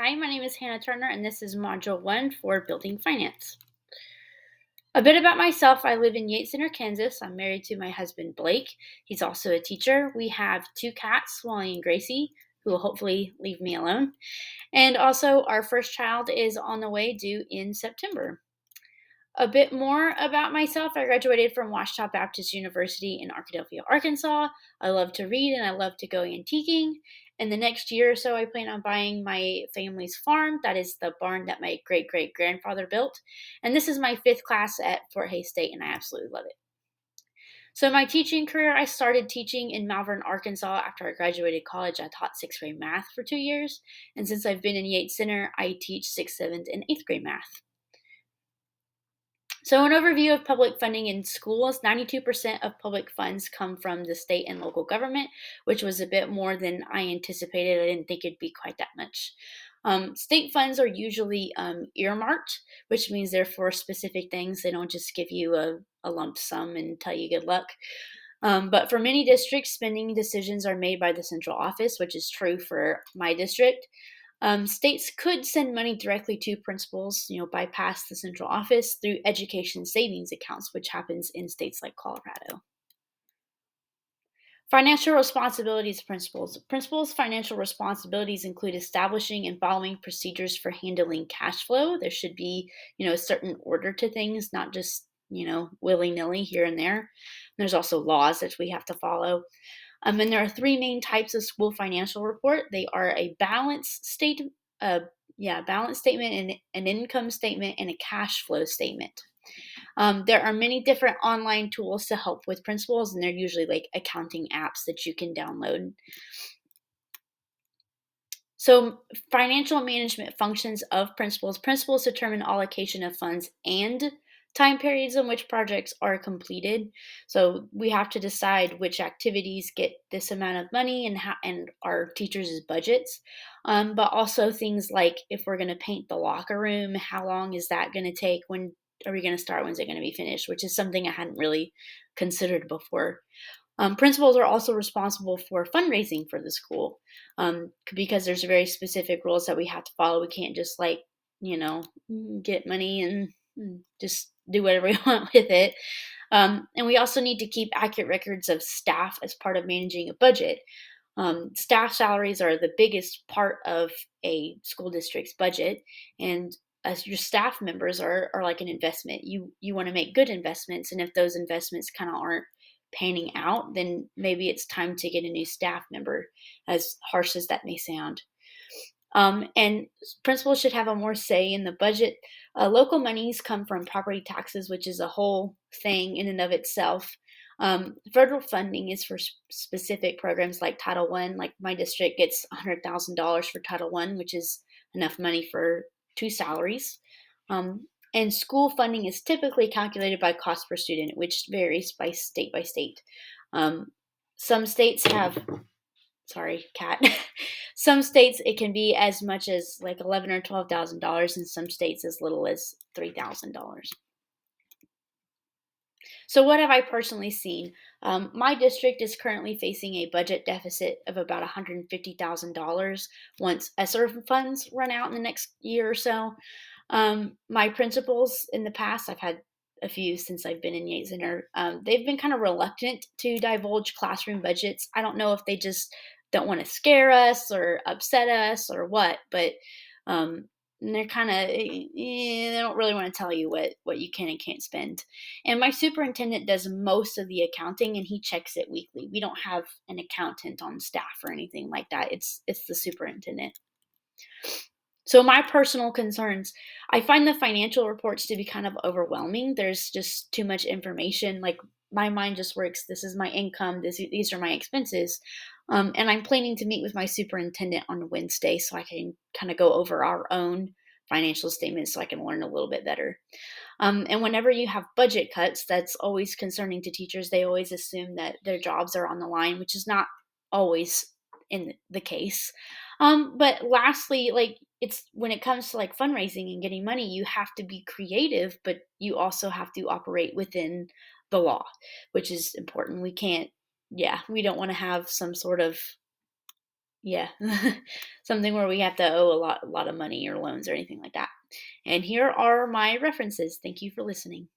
Hi, my name is Hannah Turner, and this is Module 1 for Building Finance. A bit about myself: I live in Yates Center, Kansas. I'm married to my husband, Blake. He's also a teacher. We have two cats, Wally and Gracie, who will hopefully leave me alone. And also, our first child is on the way, due in September. A bit more about myself: I graduated from Ouachita Baptist University in Arkadelphia, Arkansas. I love to read and I love to go antiquing. In the next year or so, I plan on buying my family's farm. That is the barn that my great great grandfather built. And this is my fifth class at Fort Hays State, and I absolutely love it. So, my teaching career: I started teaching in Malvern, Arkansas. After I graduated college, I taught sixth grade math for 2 years. And since I've been in Yates Center, I teach sixth, seventh, and eighth grade math. So, an overview of public funding in schools: 92% of public funds come from the state and local government, which was a bit more than I anticipated. I didn't think it'd be quite that much. State funds are usually earmarked, which means they're for specific things. They don't just give you a lump sum and tell you good luck. But for many districts, spending decisions are made by the central office, which is true for my district. States could send money directly to principals, bypass the central office through education savings accounts, which happens in states like Colorado. Financial responsibilities of principals. Principals' financial responsibilities include establishing and following procedures for handling cash flow. There should be, a certain order to things, not just, willy nilly here and there. There's also laws that we have to follow. And there are three main types of school financial report. They are a uh, balance statement, and an income statement, and a cash flow statement. There are many different online tools to help with principals, and they're usually like accounting apps that you can download. So, financial management functions of principals. Principals determine allocation of funds and time periods in which projects are completed. So, we have to decide which activities get this amount of money, and our teachers' budgets. But also things like, if we're going to paint the locker room, how long is that going to take? When are we going to start? When's it going to be finished? Which is something I hadn't really considered before. Principals are also responsible for fundraising for the school, because there's very specific rules that we have to follow. We can't just get money and just do whatever we want with it. And we also need to keep accurate records of staff as part of managing a budget. Staff salaries are the biggest part of a school district's budget, and as your staff members are like an investment. You want to make good investments, and if those investments kind of aren't panning out, then maybe it's time to get a new staff member, as harsh as that may sound. And principals should have a more say in the budget. Local monies come from property taxes, which is a whole thing in and of itself. Federal funding is for specific programs like Title I. Like my district gets $100,000 for Title I, which is enough money for two salaries. And school funding is typically calculated by cost per student, which varies by state by state. Some states have, sorry, cat. Some states it can be as much as like $11,000 or $12,000, and some states as little as $3,000. So, what have I personally seen? My district is currently facing a budget deficit of about $150,000 once ESSER funds run out in the next year or so. My principals in the past, I've had a few since I've been in Yates Center, they've been kind of reluctant to divulge classroom budgets. I don't know if they just don't want to scare us or upset us or what, but they're kind of, they don't really want to tell you what you can and can't spend. And my superintendent does most of the accounting, and he checks it weekly. We don't have an accountant on staff or anything like that. It's the superintendent. So, my personal concerns: I find the financial reports to be kind of overwhelming. There's just too much information. Like, my mind just works. This is my income. These are my expenses. And I'm planning to meet with my superintendent on Wednesday so I can kind of go over our own financial statements so I can learn a little bit better. And whenever you have budget cuts, that's always concerning to teachers. They always assume that their jobs are on the line, which is not always in the case. But lastly, like, it's when it comes to like fundraising and getting money, you have to be creative, but you also have to operate within the law, which is important. We can't, yeah, we don't want to have some sort of Yeah. Something where we have to owe a lot of money or loans or anything like that. And here are my references. Thank you for listening.